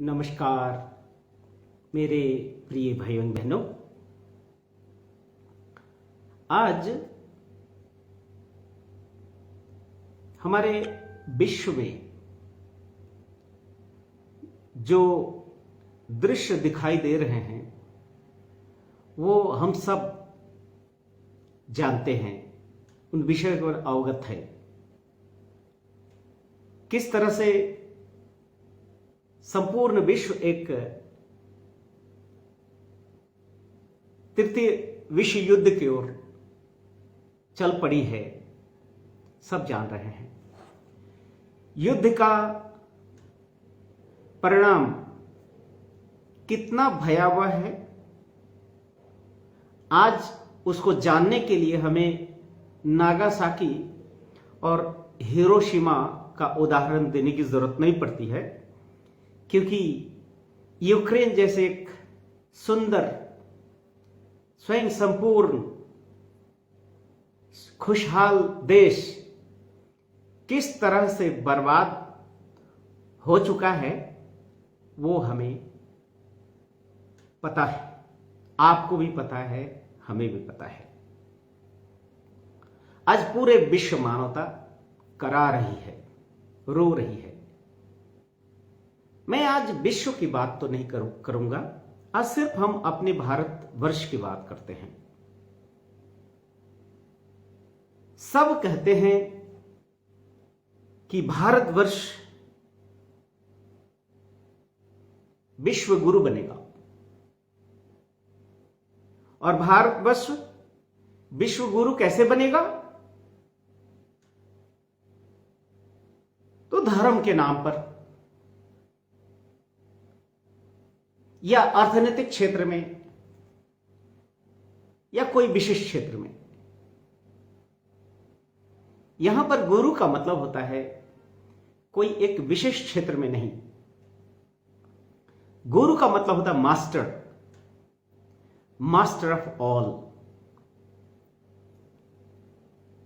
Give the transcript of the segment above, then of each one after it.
नमस्कार मेरे प्रिय भाइयों बहनों। आज हमारे विश्व में जो दृश्य दिखाई दे रहे हैं वो हम सब जानते हैं, उन विषयों पर अवगत है। किस तरह से संपूर्ण विश्व एक तृतीय विश्व युद्ध की ओर चल पड़ी है, सब जान रहे हैं। युद्ध का परिणाम कितना भयावह है, आज उसको जानने के लिए हमें नागासाकी और हिरोशिमा का उदाहरण देने की जरूरत नहीं पड़ती है, क्योंकि यूक्रेन जैसे एक सुंदर, स्वयं संपूर्ण, खुशहाल देश किस तरह से बर्बाद हो चुका है वो हमें पता है। आपको भी पता है, हमें भी पता है। आज पूरे विश्व मानवता करा रही है, रो रही है। मैं आज विश्व की बात तो नहीं करूंगा, आज सिर्फ हम अपने भारतवर्ष की बात करते हैं। सब कहते हैं कि भारतवर्ष विश्व गुरु बनेगा, और भारतवर्ष विश्व गुरु कैसे बनेगा? तो धर्म के नाम पर, या अर्थनैतिक क्षेत्र में, या कोई विशिष्ट क्षेत्र में। यहां पर गुरु का मतलब होता है कोई एक विशिष्ट क्षेत्र में नहीं। गुरु का मतलब होता है मास्टर, मास्टर ऑफ ऑल।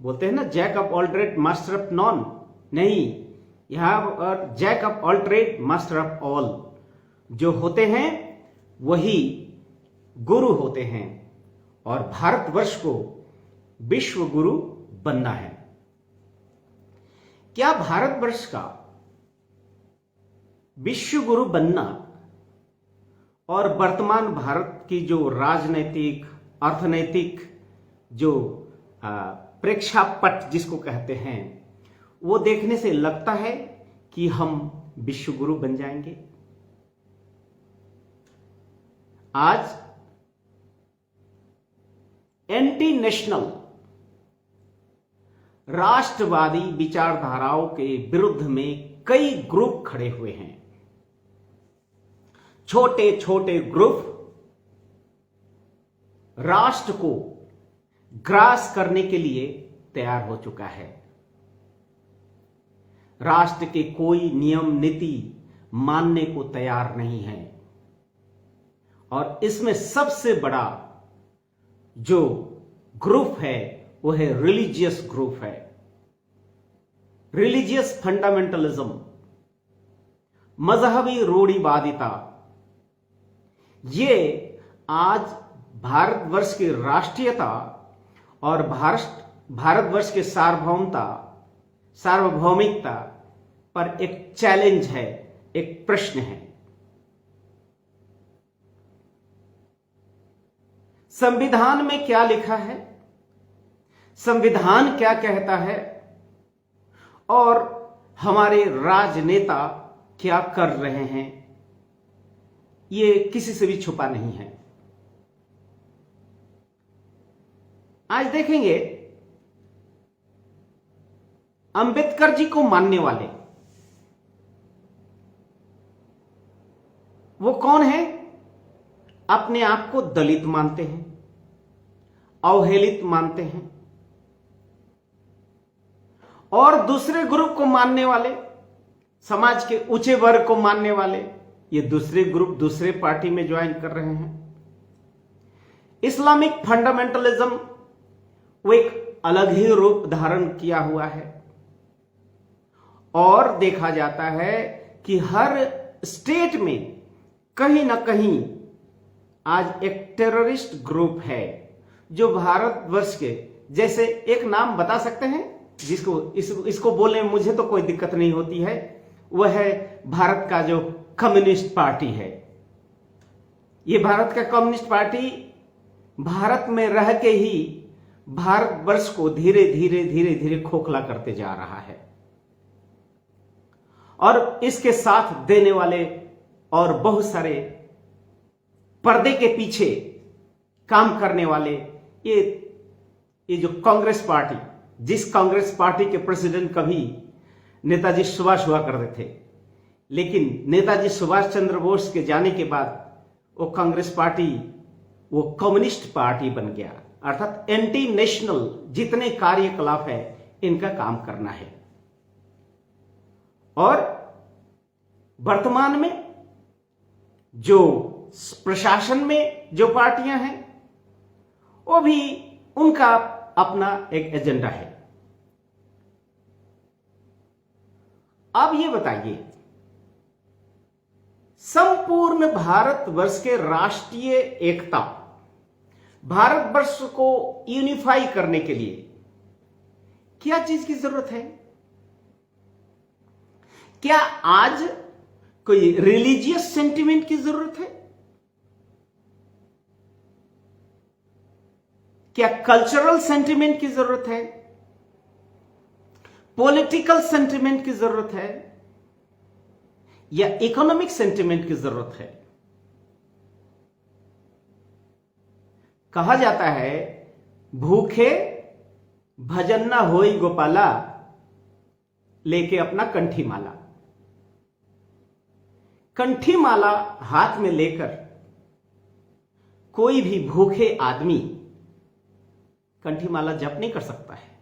बोलते हैं ना, jack of all trade master of none. नहीं, यहां पर jack of all trade master of all जो होते हैं वही गुरु होते हैं, और भारतवर्ष को विश्व गुरु बनना है। क्या भारतवर्ष का विश्व गुरु बनना और वर्तमान भारत की जो राजनैतिक, अर्थनैतिक जो प्रेक्षापट जिसको कहते हैं, वो देखने से लगता है कि हम विश्व गुरु बन जाएंगे? आज एंटी नेशनल, राष्ट्रवादी विचारधाराओं के विरुद्ध में कई ग्रुप खड़े हुए हैं। छोटे छोटे ग्रुप राष्ट्र को ग्रास करने के लिए तैयार हो चुका है। राष्ट्र के कोई नियम नीति मानने को तैयार नहीं है, और इसमें सबसे बड़ा जो ग्रुप है वो है रिलीजियस ग्रुप है। रिलीजियस फंडामेंटलिज्म, मजहबी रूढ़िवादिता, ये आज भारतवर्ष की राष्ट्रीयता और भारतवर्ष के सार्वभौमिकता पर एक चैलेंज है, एक प्रश्न है। संविधान में क्या लिखा है, संविधान क्या कहता है, और हमारे राजनेता क्या कर रहे हैं, ये किसी से भी छुपा नहीं है। आज देखेंगे, अंबेडकर जी को मानने वाले वो कौन है? अपने आप को दलित मानते हैं, अवहेलित मानते हैं, और दूसरे ग्रुप को मानने वाले, समाज के ऊंचे वर्ग को मानने वाले, ये दूसरे ग्रुप दूसरे पार्टी में ज्वाइन कर रहे हैं। इस्लामिक फंडामेंटलिज्म वो एक अलग ही रूप धारण किया हुआ है, और देखा जाता है कि हर स्टेट में कहीं ना कहीं आज एक टेररिस्ट ग्रुप है जो भारतवर्ष के, जैसे एक नाम बता सकते हैं जिसको इसको बोलने में मुझे तो कोई दिक्कत नहीं होती है, वह है भारत का जो कम्युनिस्ट पार्टी है। ये भारत का कम्युनिस्ट पार्टी भारत में रह के ही भारतवर्ष को धीरे धीरे धीरे धीरे खोखला करते जा रहा है, और इसके साथ देने वाले और बहुत सारे पर्दे के पीछे काम करने वाले ये जो कांग्रेस पार्टी, जिस कांग्रेस पार्टी के प्रेसिडेंट कभी नेताजी सुभाष हुआ करते थे, लेकिन नेताजी सुभाष चंद्र बोस के जाने के बाद वो कांग्रेस पार्टी वो कम्युनिस्ट पार्टी बन गया, अर्थात एंटी नेशनल जितने कार्यकलाप है इनका काम करना है। और वर्तमान में जो प्रशासन में जो पार्टियां हैं वो भी उनका अपना एक एजेंडा है। अब ये बताइए, संपूर्ण भारतवर्ष के राष्ट्रीय एकता, भारतवर्ष को यूनिफाई करने के लिए क्या चीज की जरूरत है? क्या आज कोई रिलीजियस सेंटिमेंट की जरूरत है? क्या कल्चरल सेंटिमेंट की जरूरत है? पॉलिटिकल सेंटिमेंट की जरूरत है? या इकोनॉमिक सेंटिमेंट की जरूरत है? कहा जाता है भूखे भजन न होई गोपाला, लेके अपना कंठी माला। कंठी माला हाथ में लेकर कोई भी भूखे आदमी कंठी माला जप नहीं कर सकता है।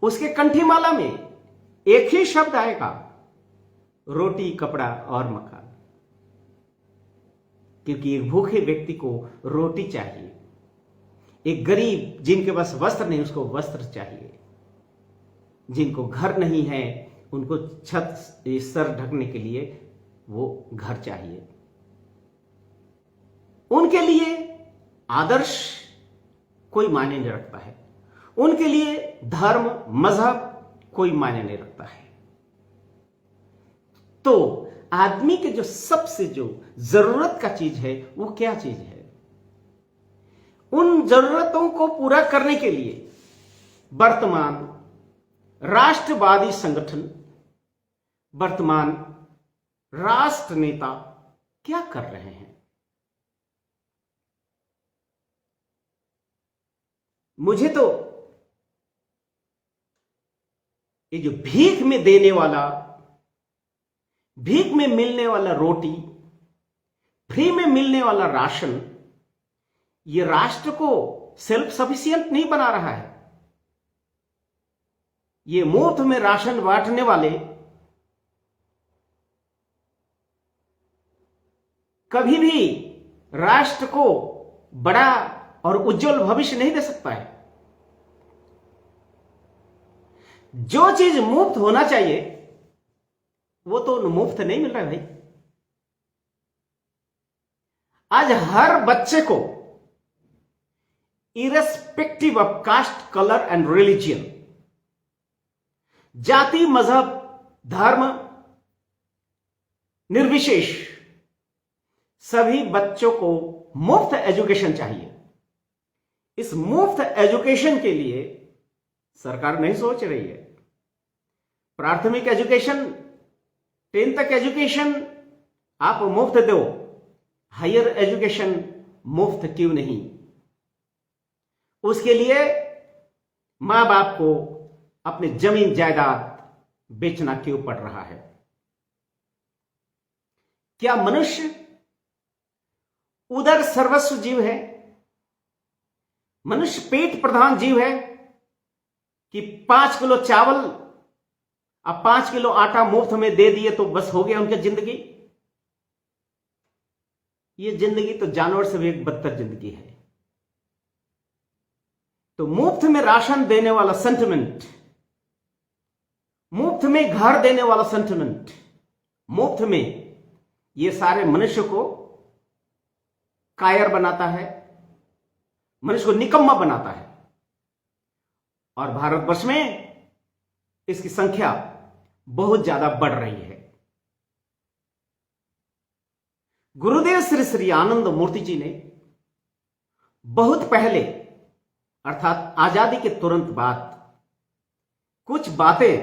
उसके कंठी माला में एक ही शब्द आएगा, रोटी कपड़ा और मकान, क्योंकि एक भूखे व्यक्ति को रोटी चाहिए, एक गरीब जिनके पास वस्त्र नहीं उसको वस्त्र चाहिए, जिनको घर नहीं है उनको छत सर ढकने के लिए वो घर चाहिए। उनके लिए आदर्श कोई मायने नहीं रखता है, उनके लिए धर्म मजहब कोई मायने नहीं रखता है। तो आदमी के जो सबसे जो जरूरत का चीज है वो क्या चीज है? उन जरूरतों को पूरा करने के लिए वर्तमान राष्ट्रवादी संगठन, वर्तमान राष्ट्र नेता क्या कर रहे हैं? मुझे तो ये जो भीख में देने वाला, भीख में मिलने वाला रोटी, फ्री में मिलने वाला राशन, ये राष्ट्र को सेल्फ सफिशिएंट नहीं बना रहा है। ये मुफ्त में राशन बांटने वाले कभी भी राष्ट्र को बड़ा और उज्जवल भविष्य नहीं दे सकता है। जो चीज मुफ्त होना चाहिए वो तो मुफ्त नहीं मिल रहा है भाई। आज हर बच्चे को irrespective of caste, colour and religion, जाति मजहब धर्म निर्विशेष सभी बच्चों को मुफ्त एजुकेशन चाहिए। इस मुफ्त एजुकेशन के लिए सरकार नहीं सोच रही है। प्राथमिक एजुकेशन 10 तक एजुकेशन आप मुफ्त दो, हायर एजुकेशन मुफ्त क्यों नहीं? उसके लिए मां बाप को अपनी जमीन जायदाद बेचना क्यों पड़ रहा है? क्या मनुष्य उदर सर्वस्व जीव है? मनुष्य पेट प्रधान जीव है कि 5 किलो चावल अब 5 किलो आटा मुफ्त में दे दिए तो बस हो गया उनकी जिंदगी? ये जिंदगी तो जानवर से भी एक बदतर जिंदगी है। तो मुफ्त में राशन देने वाला सेंटिमेंट, मुफ्त में घर देने वाला सेंटिमेंट, मुफ्त में ये सारे मनुष्य को कायर बनाता है, मनुष्य को निकम्मा बनाता है। और भारतवर्ष में इसकी संख्या बहुत ज्यादा बढ़ रही है। गुरुदेव श्री श्री आनंद मूर्ति जी ने बहुत पहले अर्थात आजादी के तुरंत बाद कुछ बातें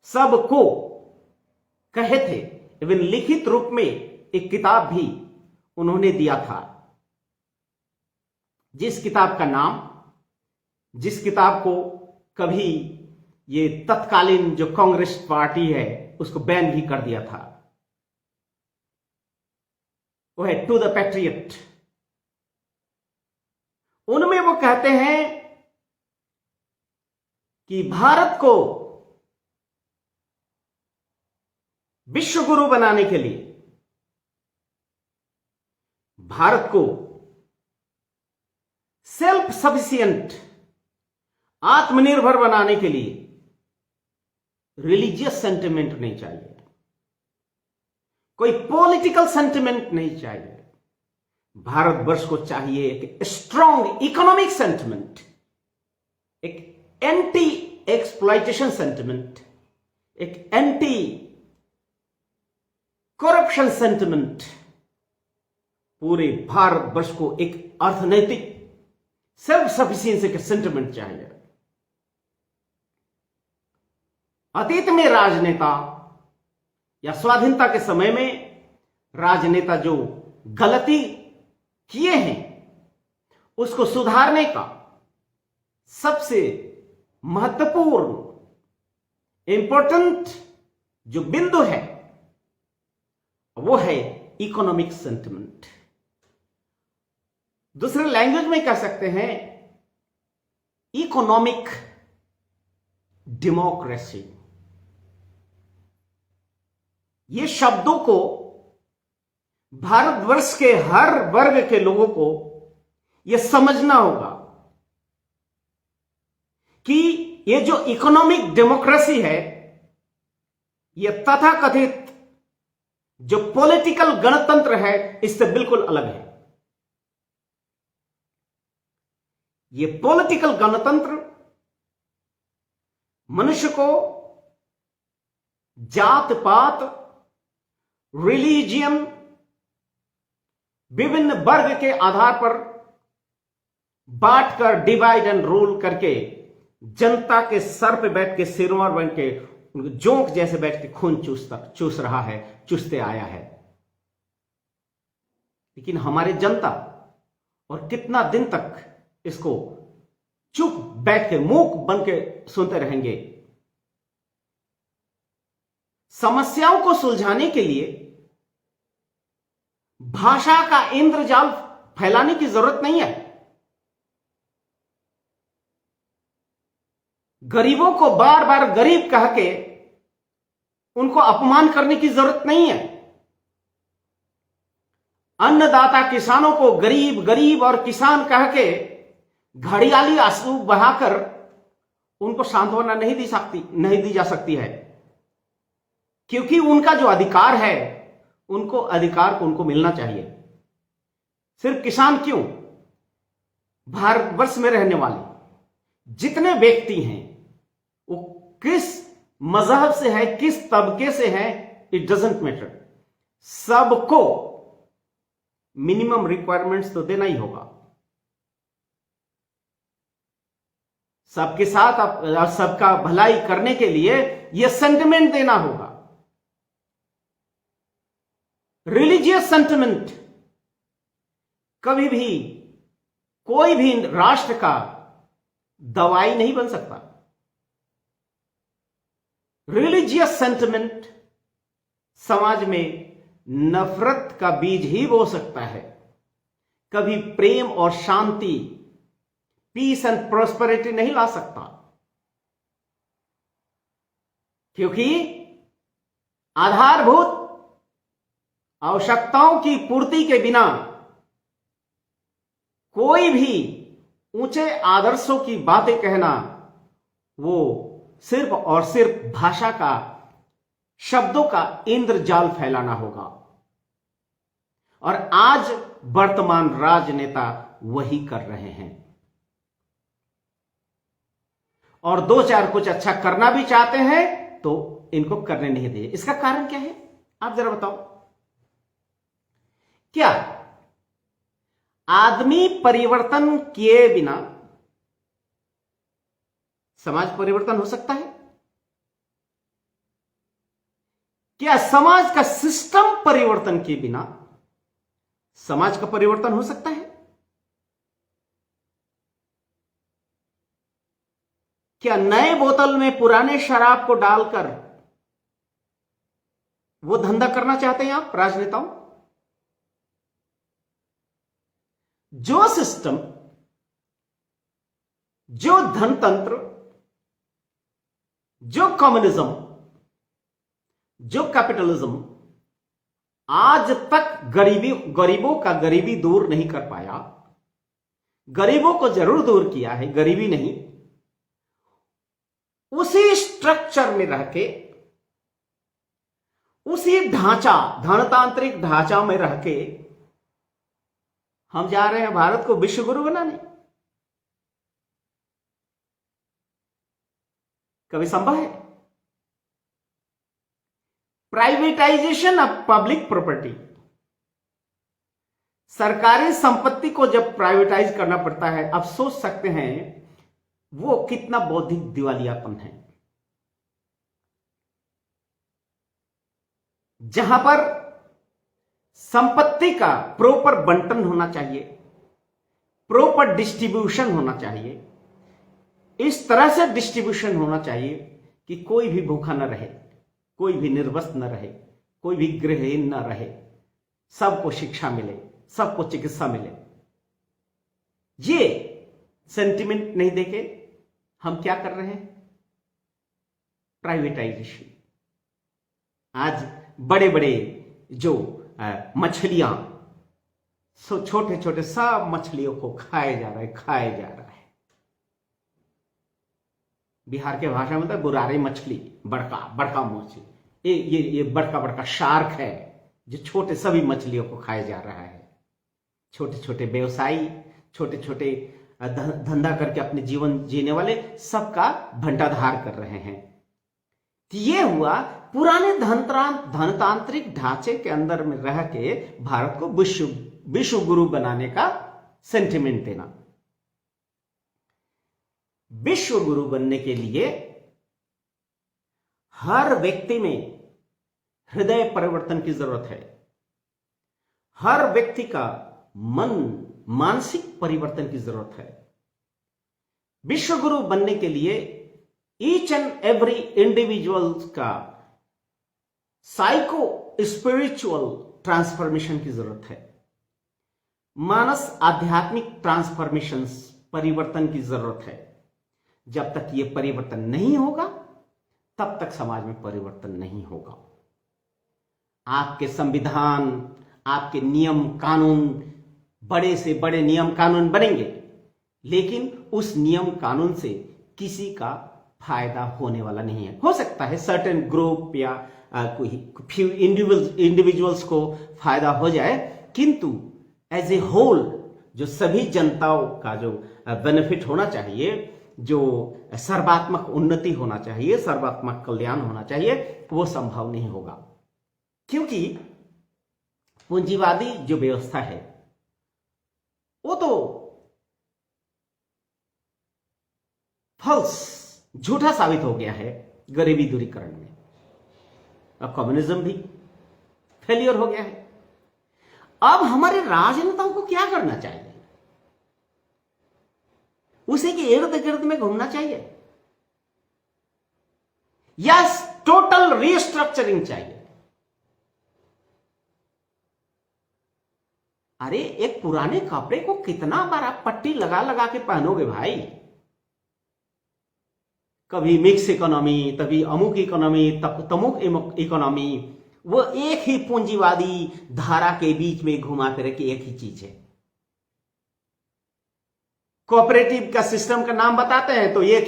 सबको कहे थे। इवन लिखित रूप में एक किताब भी उन्होंने दिया था, जिस किताब को कभी ये तत्कालीन जो कांग्रेस पार्टी है उसको बैन भी कर दिया था। वो है टू द पैट्रियट। उनमें वो कहते हैं कि भारत को विश्व गुरु बनाने के लिए, भारत को सेल्फ सफिशिएंट आत्मनिर्भर बनाने के लिए रिलीजियस सेंटिमेंट नहीं चाहिए, कोई पॉलिटिकल सेंटिमेंट नहीं चाहिए। भारतवर्ष को चाहिए एक स्ट्रॉन्ग इकोनॉमिक सेंटिमेंट, एक एंटी एक्सप्लॉइटेशन सेंटिमेंट, एक एंटी करप्शन सेंटिमेंट। पूरे भारतवर्ष को एक अर्थनैतिक सेल्फ सफिशिएंसी का सेंटिमेंट चाहिए। अतीत में राजनेता या स्वाधीनता के समय में राजनेता जो गलती किए हैं उसको सुधारने का सबसे महत्वपूर्ण इंपॉर्टेंट जो बिंदु है वो है इकोनॉमिक सेंटिमेंट। दूसरे लैंग्वेज में कह सकते हैं इकोनॉमिक डेमोक्रेसी। ये शब्दों को भारतवर्ष के हर वर्ग के लोगों को यह समझना होगा कि ये जो इकोनॉमिक डेमोक्रेसी है यह तथाकथित जो पॉलिटिकल गणतंत्र है इससे बिल्कुल अलग है। यह पॉलिटिकल गणतंत्र मनुष्य को जात पात, रिलीजियन, विभिन्न वर्ग के आधार पर बांटकर डिवाइड एंड रूल करके जनता के सर पे बैठ के सिरमौर बन के उनको जोंक जैसे बैठ के खून चूस रहा है, चूसते आया है। लेकिन हमारी जनता और कितना दिन तक इसको चुप बैठ के मूक बन के सुनते रहेंगे। समस्याओं को सुलझाने के लिए भाषा का इंद्रजाल फैलाने की जरूरत नहीं है। गरीबों को बार बार गरीब कह के उनको अपमान करने की जरूरत नहीं है। अन्नदाता किसानों को गरीब गरीब और किसान कह के घड़ियाली आंसू बहाकर उनको सांत्वना नहीं दी जा सकती है, क्योंकि उनका जो अधिकार है अधिकार को उनको मिलना चाहिए। सिर्फ किसान क्यों, भारतवर्ष में रहने वाले जितने व्यक्ति हैं वो किस मजहब से है, किस तबके से है, इट डजंट मैटर, सबको मिनिमम रिक्वायरमेंट्स तो देना ही होगा। सबके साथ सबका भलाई करने के लिए यह सेंटिमेंट देना होगा। रिलीजियस सेंटिमेंट कभी भी कोई भी राष्ट्र का दवाई नहीं बन सकता। रिलीजियस सेंटिमेंट समाज में नफरत का बीज ही बो सकता है, कभी प्रेम और शांति, पीस एंड प्रॉस्पेरिटी नहीं ला सकता, क्योंकि आधारभूत आवश्यकताओं की पूर्ति के बिना कोई भी ऊंचे आदर्शों की बातें कहना वो सिर्फ और सिर्फ भाषा का शब्दों का इंद्रजाल फैलाना होगा। और आज वर्तमान राजनेता वही कर रहे हैं, और दो चार कुछ अच्छा करना भी चाहते हैं तो इनको करने नहीं दे। इसका कारण क्या है, आप जरा बताओ। क्या आदमी परिवर्तन किए बिना समाज परिवर्तन हो सकता है? क्या समाज का सिस्टम परिवर्तन किए बिना समाज का परिवर्तन हो सकता है? क्या नए बोतल में पुराने शराब को डालकर वो धंधा करना चाहते हैं आप राजनेताओं? जो सिस्टम, जो धनतंत्र, जो कम्युनिज्म, जो कैपिटलिज्म आज तक गरीबों का गरीबी दूर नहीं कर पाया, गरीबों को जरूर दूर किया है, गरीबी नहीं, उसी स्ट्रक्चर में रह के, उसी ढांचा, धनतांत्रिक ढांचा में रह के हम जा रहे हैं भारत को विश्व गुरु बनाने। कभी संभव है? प्राइवेटाइजेशन ऑफ पब्लिक प्रॉपर्टी, सरकारी संपत्ति को जब प्राइवेटाइज करना पड़ता है, आप सोच सकते हैं वो कितना बौद्धिक दिवालियापन है। जहां पर संपत्ति का प्रॉपर बंटन होना चाहिए, प्रॉपर डिस्ट्रीब्यूशन होना चाहिए, इस तरह से डिस्ट्रीब्यूशन होना चाहिए कि कोई भी भूखा न रहे, कोई भी निर्वस्त्र न रहे, कोई भी गृहहीन न रहे, सबको शिक्षा मिले, सबको चिकित्सा मिले। ये सेंटिमेंट नहीं देके हम क्या कर रहे हैं? प्राइवेटाइजेशन। आज बड़े बड़े जो मछलियां, छोटे छोटे सब मछलियों को खाया जा रहा है। बिहार के भाषा में तो बुरारी मछली, बड़का बड़का मछली, ये बड़का बड़का शार्क है जो छोटे सभी मछलियों को खाया जा रहा है। छोटे छोटे व्यवसायी, छोटे छोटे धंधा करके अपने जीवन जीने वाले सबका भंडाधार कर रहे हैं। ये हुआ पुराने धनतांत्रिक ढांचे के अंदर में रह के भारत को विश्व गुरु बनाने का सेंटिमेंट देना। विश्व गुरु बनने के लिए हर व्यक्ति में हृदय परिवर्तन की जरूरत है, हर व्यक्ति का मानसिक परिवर्तन की जरूरत है। विश्व गुरु बनने के लिए ईच एंड एवरी इंडिविजुअल का साइको स्पिरिचुअल ट्रांसफॉर्मेशन की जरूरत है। मानस आध्यात्मिक ट्रांसफॉर्मेशन, परिवर्तन की जरूरत है। जब तक यह परिवर्तन नहीं होगा तब तक समाज में परिवर्तन नहीं होगा। आपके संविधान, आपके नियम कानून, बड़े से बड़े नियम कानून बनेंगे, लेकिन उस नियम कानून से किसी का फायदा होने वाला नहीं है। हो सकता है सर्टेन ग्रुप या कोई फ्यू इंडिविजुअल्स को फायदा हो जाए, किंतु एज ए होल जो सभी जनताओं का जो बेनिफिट होना चाहिए, जो सर्वात्मक उन्नति होना चाहिए, सर्वात्मक कल्याण होना चाहिए, वो संभव नहीं होगा। क्योंकि पूंजीवादी जो व्यवस्था है वो तो फॉल्स, झूठा साबित हो गया है गरीबी दूरीकरण में। अब कम्युनिज्म भी फेलियर हो गया है। अब हमारे राजनेताओं को क्या करना चाहिए? उसी के इर्द गिर्द में घूमना चाहिए या टोटल रीस्ट्रक्चरिंग चाहिए? अरे एक पुराने कपड़े को कितना बार आप पट्टी लगा लगा के पहनोगे भाई? कभी मिक्स इकोनॉमी, तभी अमुक इकोनॉमी, तमुक इकोनॉमी, वो एक ही पूंजीवादी धारा के बीच में घुमा फिर के एक ही चीज है। कोऑपरेटिव का सिस्टम का नाम बताते हैं तो एक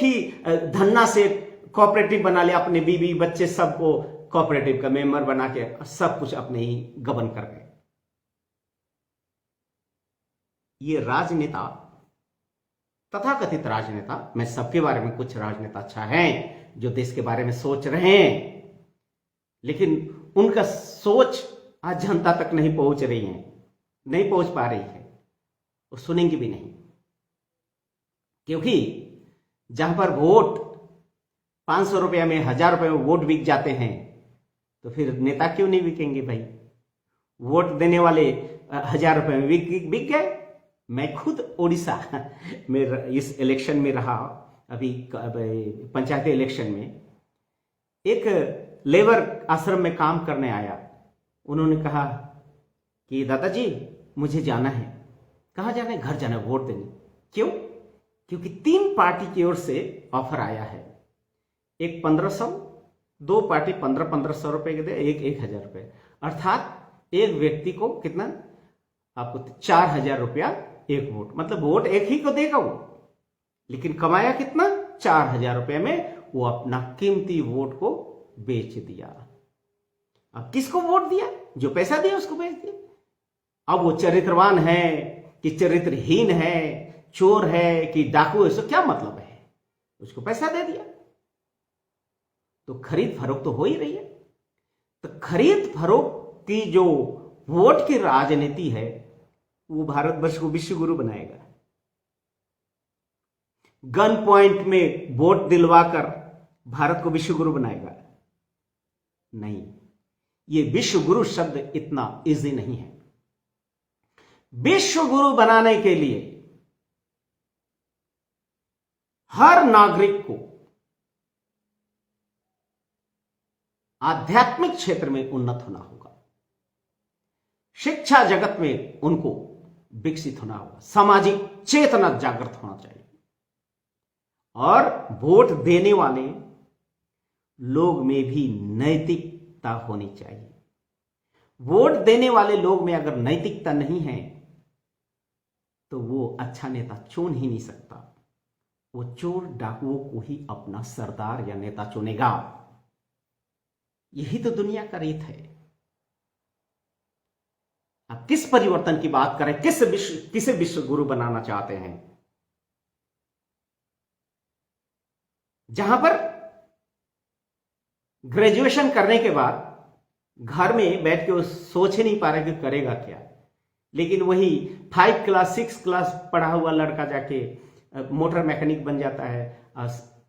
ही धन्ना से कोऑपरेटिव बना लिया, अपने बीवी बच्चे सबको कोऑपरेटिव का मेंबर बना के सब कुछ अपने ही गबन कर गए। ये राजनेता, तथाकथित राजनेता, मैं सबके बारे में, कुछ राजनेता अच्छा हैं जो देश के बारे में सोच रहे हैं, लेकिन उनका सोच आज जनता तक नहीं पहुंच रही है, नहीं पहुंच पा रही है, वो सुनेंगे भी नहीं। क्योंकि जहां पर वोट 500 रुपया में, 1000 रुपये में वोट बिक जाते हैं, तो फिर नेता क्यों नहीं बिकेंगे भाई? वोट देने वाले 1000 रुपये में बिक गए। मैं खुद उड़ीसा में इस इलेक्शन में रहा, अभी पंचायती इलेक्शन में। एक लेबर आश्रम में काम करने आया, उन्होंने कहा कि दादाजी मुझे जाना है। कहाँ जाना है? घर जाना है, वोट देने। क्यों? क्योंकि 3 पार्टी की ओर से ऑफर आया है, एक 1500, 2 पार्टी 1500 रुपए के दे, एक 1000 रुपये, अर्थात एक व्यक्ति को कितना? आपको 4000 रुपया एक वोट, मतलब वोट एक ही को देगा वो, लेकिन कमाया कितना? 4000 रुपये में वो अपना कीमती वोट को बेच दिया। अब किसको वोट दिया? जो पैसा दिया उसको बेच दिया। अब वो चरित्रवान है कि चरित्रहीन है, चोर है कि डाकू है, इसको क्या मतलब है? उसको पैसा दे दिया। तो खरीद फरोख्त तो हो ही रही है। तो खरीद फरोख्त की जो वोट की राजनीति है, वो भारतवर्ष को विश्व गुरु बनाएगा। गन पॉइंट में वोट दिलवाकर भारत को विश्व गुरु बनाएगा? नहीं, ये विश्व गुरु शब्द इतना इजी नहीं है। विश्व गुरु बनाने के लिए हर नागरिक को आध्यात्मिक क्षेत्र में उन्नत होना होगा, शिक्षा जगत में उनको विकसित होना होगा, सामाजिक चेतना जागृत होना चाहिए, और वोट देने वाले लोग में भी नैतिकता होनी चाहिए। वोट देने वाले लोग में अगर नैतिकता नहीं है तो वो अच्छा नेता चुन ही नहीं सकता। वो चोर डाकुओं को ही अपना सरदार या नेता चुनेगा। यही तो दुनिया का रीत है। आप किस परिवर्तन की बात करें? किसे विश्व गुरु बनाना चाहते हैं? जहां पर ग्रेजुएशन करने के बाद घर में बैठ के वो सोच ही नहीं पा रहा कि करेगा क्या, लेकिन वही 5 क्लास 6 क्लास पढ़ा हुआ लड़का जाके मोटर मैकेनिक बन जाता है,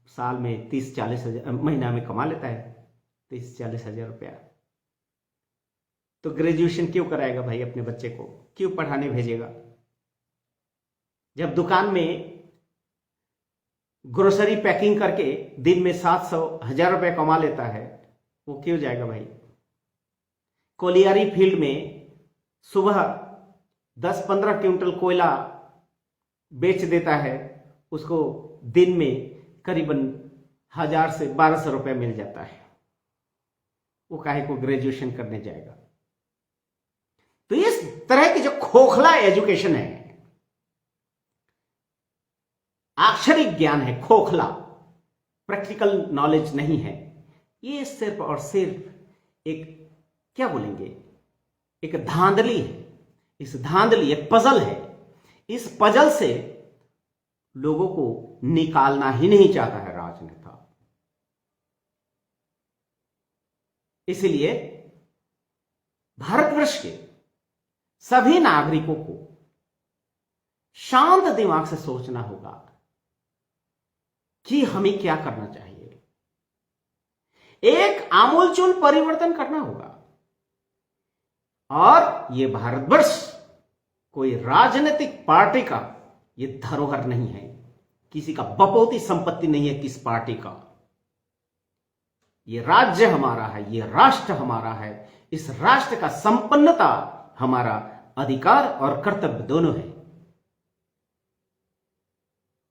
साल में 30-40 हजार, महीना में कमा लेता है 30-40 हजार रुपया। तो ग्रेजुएशन क्यों कराएगा भाई? अपने बच्चे को क्यों पढ़ाने भेजेगा? जब दुकान में ग्रोसरी पैकिंग करके दिन में 700-1000 रुपये कमा लेता है, वो क्यों जाएगा भाई? कोलियारी फील्ड में सुबह 10-15 क्विंटल कोयला बेच देता है, उसको दिन में करीबन 1000 से 1200 रुपये मिल जाता है। वो काहे को ग्रेजुएशन करने जाएगा? तो इस तरह की जो खोखला एजुकेशन है, अक्षरिक ज्ञान है, खोखला, प्रैक्टिकल नॉलेज नहीं है, ये सिर्फ और सिर्फ एक, क्या बोलेंगे, एक धांधली है। इस धांधली एक पजल है। इस पजल से लोगों को निकालना ही नहीं चाहता है राजनेता। इसलिए भारतवर्ष के सभी नागरिकों को शांत दिमाग से सोचना होगा कि हमें क्या करना चाहिए। एक आमूलचूल परिवर्तन करना होगा। और यह भारतवर्ष कोई राजनीतिक पार्टी का ये धरोहर नहीं है, किसी का बपौती संपत्ति नहीं है किस पार्टी का। ये राज्य हमारा है, ये राष्ट्र हमारा है। इस राष्ट्र का संपन्नता हमारा अधिकार और कर्तव्य दोनों है।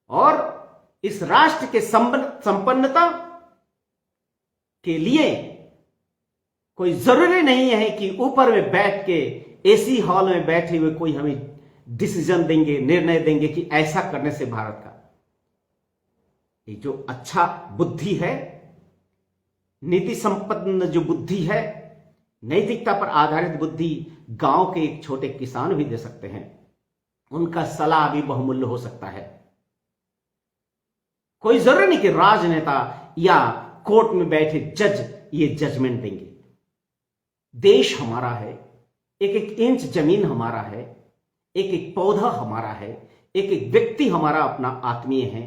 और इस राष्ट्र के संपन्नता के लिए कोई जरूरी नहीं है कि ऊपर में बैठ के एसी हॉल में बैठे हुए कोई हमें डिसीजन देंगे, निर्णय देंगे कि ऐसा करने से भारत का ये जो अच्छा बुद्धि है नीति संपन्न जो बुद्धि है, नैतिकता पर आधारित बुद्धि गांव के एक छोटे किसान भी दे सकते हैं। उनका सलाह भी बहुमूल्य हो सकता है। कोई जरूरी नहीं कि राजनेता या कोर्ट में बैठे जज ये जजमेंट देंगे। देश हमारा है, एक एक इंच जमीन हमारा है, एक एक पौधा हमारा है, एक एक व्यक्ति हमारा अपना आत्मीय है।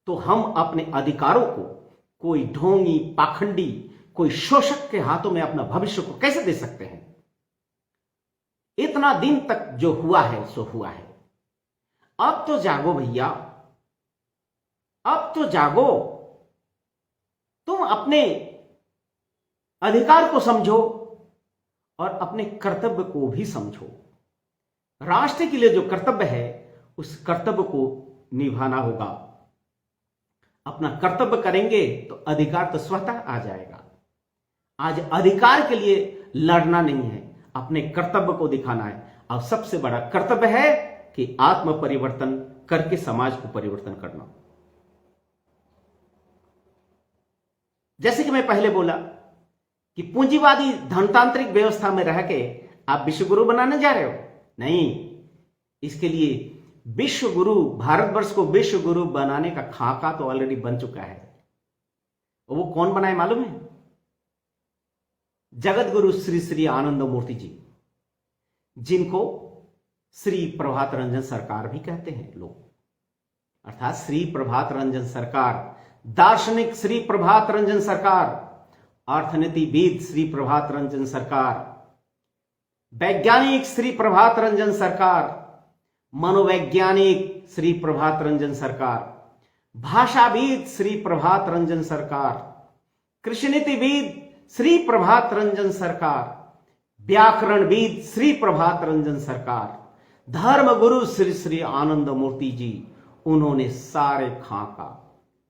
तो हम अपने अधिकारों को कोई ढोंगी, पाखंडी, कोई शोषक के हाथों में अपना भविष्य को कैसे दे सकते हैं? इतना दिन तक जो हुआ है सो हुआ है। अब तो जागो भैया, अब तो जागो। तुम अपने अधिकार को समझो और अपने कर्तव्य को भी समझो। राष्ट्र के लिए जो कर्तव्य है उस कर्तव्य को निभाना होगा। अपना कर्तव्य करेंगे तो अधिकार तो स्वतः आ जाएगा। आज अधिकार के लिए लड़ना नहीं है, अपने कर्तव्य को दिखाना है। और सबसे बड़ा कर्तव्य है कि आत्म परिवर्तन करके समाज को परिवर्तन करना। जैसे कि मैं पहले बोला कि पूंजीवादी धनतांत्रिक व्यवस्था में रह के आप विश्वगुरु बनाने जा रहे हो, नहीं। इसके लिए विश्वगुरु, भारतवर्ष को विश्वगुरु बनाने का खाका तो ऑलरेडी बन चुका है। और वो कौन बनाए मालूम है? जगत गुरु श्री श्री आनंद मूर्ति जी, जिनको श्री प्रभात रंजन सरकार भी कहते हैं लोग। अर्थात श्री प्रभात रंजन सरकार, दार्शनिक श्री प्रभात रंजन सरकार, अर्थनीतिविद श्री प्रभात रंजन सरकार, वैज्ञानिक श्री प्रभात रंजन सरकार, मनोवैज्ञानिक श्री प्रभात रंजन सरकार, भाषाविद श्री प्रभात रंजन सरकार, कृषि नीतिविद श्री प्रभात रंजन सरकार, व्याकरणविद श्री प्रभात रंजन सरकार, धर्म गुरु श्री श्री आनंद मूर्ति जी, उन्होंने सारे खाका,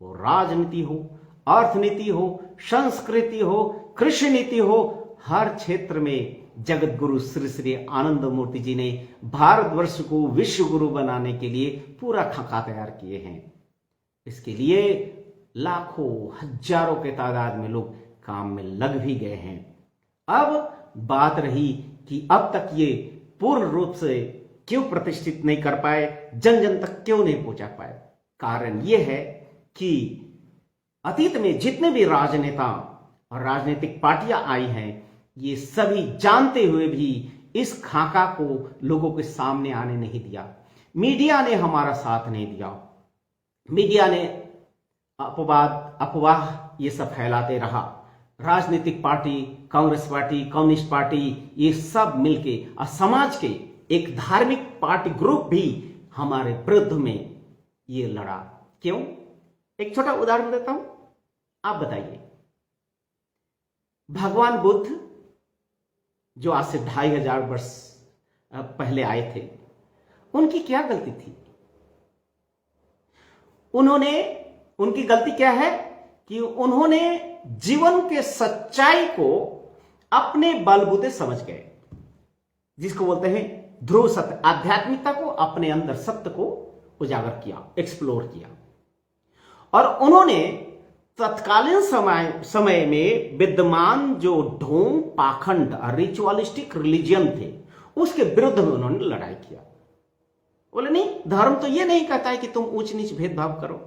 वो राजनीति हो, अर्थनीति हो, संस्कृति हो, कृषि नीति हो, हर क्षेत्र में जगत गुरु श्री श्री आनंद मूर्ति जी ने भारतवर्ष को विश्व गुरु बनाने के लिए पूरा खाका तैयार किए हैं। इसके लिए लाखों हजारों के तादाद में लोग काम में लग भी गए हैं। अब बात रही कि अब तक ये पूर्ण रूप से क्यों प्रतिष्ठित नहीं कर पाए, जन जन तक क्यों नहीं पहुंचा पाए। कारण यह है कि अतीत में जितने भी राजनेता और राजनीतिक पार्टियां आई हैं, ये सभी जानते हुए भी इस खाका को लोगों के सामने आने नहीं दिया। मीडिया ने हमारा साथ नहीं दिया। मीडिया ने अपवाद, अफवाह ये सब फैलाते रहा। राजनीतिक party, Congress party, communist party, ये सब मिलके और समाज के एक धार्मिक पार्टी ग्रुप भी हमारे विरुद्ध में ये लड़ा। क्यों? एक छोटा उदाहरण देता हूं, आप बताइए। भगवान बुद्ध जो आज से 2500 वर्ष पहले आए थे, उनकी क्या गलती थी? उनकी गलती क्या है कि उन्होंने जीवन के सच्चाई को अपने बलबूते समझ गए, जिसको बोलते हैं ध्रुव सत्य। आध्यात्मिकता को, अपने अंदर सत्य को उजागर किया, एक्सप्लोर किया। और उन्होंने तत्कालीन समय में विद्यमान जो ढोंग, पाखंड, रिचुअलिस्टिक रिलीजन थे, उसके विरुद्ध में उन्होंने लड़ाई किया। बोले नहीं, धर्म तो ये नहीं कहता है कि तुम ऊंच नीच भेदभाव करो।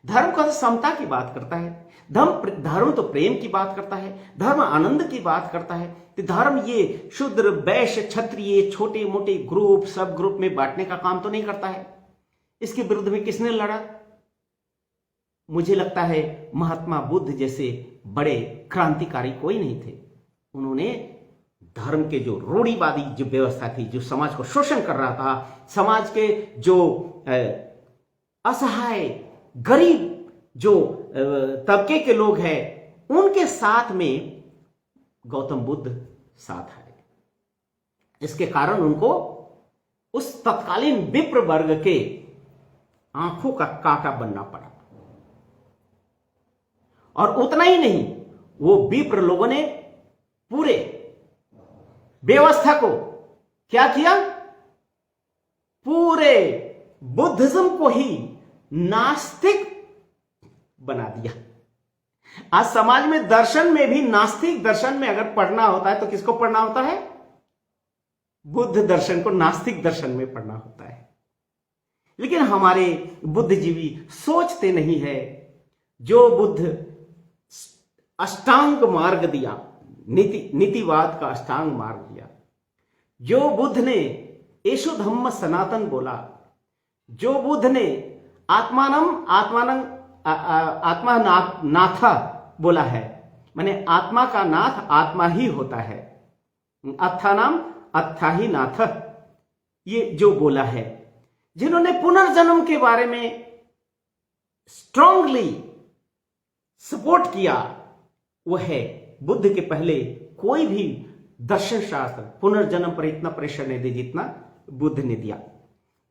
धर्म का तो समता की बात करता है। धर्म तो प्रेम की बात करता है, धर्म आनंद की बात करता है। तो धर्म ये शूद्र, वैश्य, क्षत्रिय, छोटे मोटे ग्रुप, सब ग्रुप में बांटने का काम तो नहीं करता है। इसके विरुद्ध में किसने लड़ा? मुझे लगता है महात्मा बुद्ध जैसे बड़े क्रांतिकारी कोई नहीं थे। उन्होंने धर्म के जो रूढ़िवादी जो व्यवस्था थी, जो समाज को शोषण कर रहा था, समाज के जो असहाय, गरीब जो तबके के लोग हैं, उनके साथ में गौतम बुद्ध साथ आए। इसके कारण उनको उस तत्कालीन विप्र वर्ग के आंखों का कांटा बनना पड़ा। और उतना ही नहीं, वो विप्र लोगों ने पूरे व्यवस्था को क्या किया? पूरे बुद्धिज्म को ही नास्तिक बना दिया। आज समाज में दर्शन में भी, नास्तिक दर्शन में अगर पढ़ना होता है तो किसको पढ़ना होता है? बुद्ध दर्शन को नास्तिक दर्शन में पढ़ना होता है। लेकिन हमारे बुद्धिजीवी सोचते नहीं है। जो बुद्ध अष्टांग मार्ग दिया, नीतिवाद का अष्टांग मार्ग दिया, जो बुद्ध ने एषु धम्म सनातन बोला, जो बुद्ध ने आत्मा नाथा बोला है, माने आत्मा का नाथ आत्मा ही होता है, अत्थानाम अत्था ही नाथ, ये जो बोला है, जिन्होंने पुनर्जन्म के बारे में स्ट्रांगली सपोर्ट किया, वो है बुद्ध के पहले कोई भी दर्शन शास्त्र पुनर्जन्म पर इतना प्रेशर नहीं दे जितना बुद्ध ने दिया।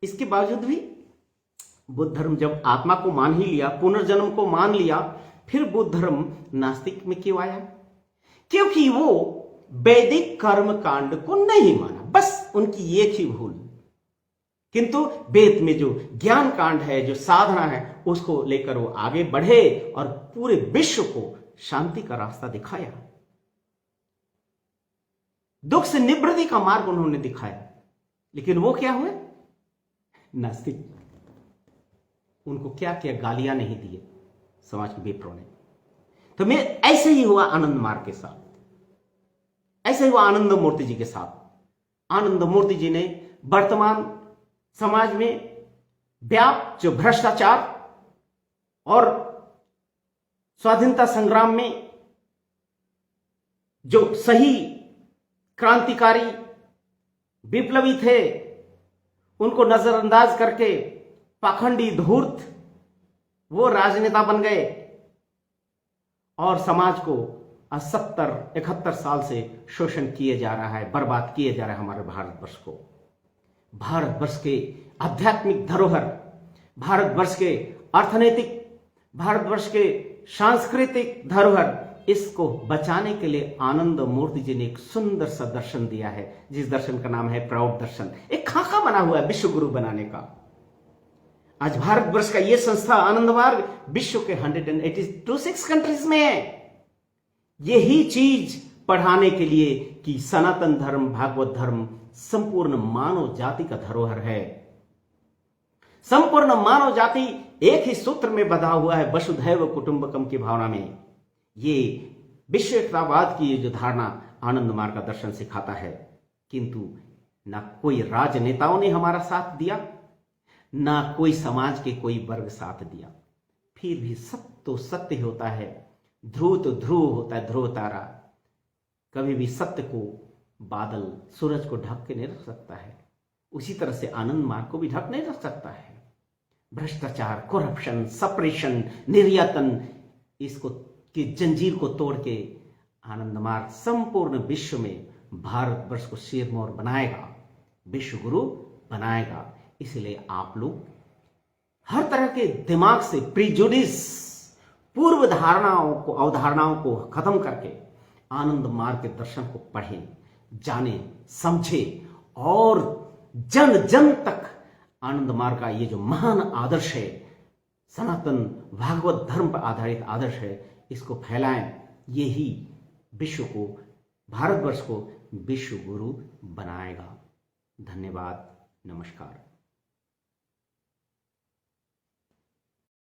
इसके बावजूद भी बुद्ध धर्म जब आत्मा को मान ही लिया, पुनर्जन्म को मान लिया, फिर बुद्ध धर्म नास्तिक में क्यों आया? क्योंकि वो वैदिक कर्म कांड को नहीं माना, बस उनकी एक ही भूल। किंतु वेद में जो ज्ञान कांड है, जो साधना है, उसको लेकर वो आगे बढ़े और पूरे विश्व को शांति का रास्ता दिखाया, दुख से निवृत्ति का मार्ग उन्होंने दिखाया। लेकिन वो क्या हुए? नास्तिक। उनको क्या क्या गालियां नहीं दिए समाज के विप्रों ने। तो मैं ऐसे ही हुआ आनंद मार्ग के साथ, ऐसे ही हुआ आनंद मूर्ति जी के साथ। आनंद मूर्ति जी ने वर्तमान समाज में व्याप्त जो भ्रष्टाचार और स्वाधीनता संग्राम में जो सही क्रांतिकारी विप्लवी थे, उनको नजरअंदाज करके पाखंडी धूर्त वो राजनेता बन गए और समाज को 70-71 साल से शोषण किए जा रहा है, बर्बाद किए जा रहा है हमारे भारतवर्ष को। भारतवर्ष के आध्यात्मिक धरोहर, भारतवर्ष के अर्थनैतिक, भारतवर्ष के सांस्कृतिक धरोहर, इसको बचाने के लिए आनंद मूर्ति जी ने एक सुंदर सा दर्शन दिया है, जिस दर्शन का नाम है प्रौढ़ दर्शन। एक खाका बना हुआ है विश्व गुरु बनाने का। आज भारतवर्ष का यह संस्था आनंद मार्ग विश्व के 186 कंट्रीज में है। यही चीज पढ़ाने के लिए कि सनातन धर्म, भागवत धर्म संपूर्ण मानव जाति का धरोहर है। संपूर्ण मानव जाति एक ही सूत्र में बंधा हुआ है, वसुधैव कुटुंबकम की भावना में। ये विश्व एकतावाद की ये जो धारणा आनंद मार्ग का दर्शन सिखाता है। किंतु ना कोई राजनेताओं ने हमारा साथ दिया, ना कोई समाज के कोई वर्ग साथ दिया। फिर भी सत्य तो सत्य होता है, ध्रुव तो ध्रुव होता है, ध्रुव तारा। कभी भी सत्य को बादल सूरज को ढक के नहीं रख सकता है, उसी तरह से आनंद मार्ग को भी ढक नहीं रख सकता है। भ्रष्टाचार, करप्शन, सप्रेशन, निर्यातन, इसको की जंजीर को तोड़ के आनंद मार्ग संपूर्ण विश्व में भारतवर्ष को सिरमौर बनाएगा, विश्व गुरु बनाएगा। इसलिए आप लोग हर तरह के दिमाग से प्रीजुडिस, पूर्व धारणाओं को, अवधारणाओं को खत्म करके आनंद मार्ग के दर्शन को पढ़ें, जाने, समझे और जन जन तक आनंद मार्ग का ये जो महान आदर्श है, सनातन भागवत धर्म पर आधारित आदर्श है, इसको फैलाएं। यही विश्व को, भारतवर्ष को विश्व गुरु बनाएगा। धन्यवाद, नमस्कार।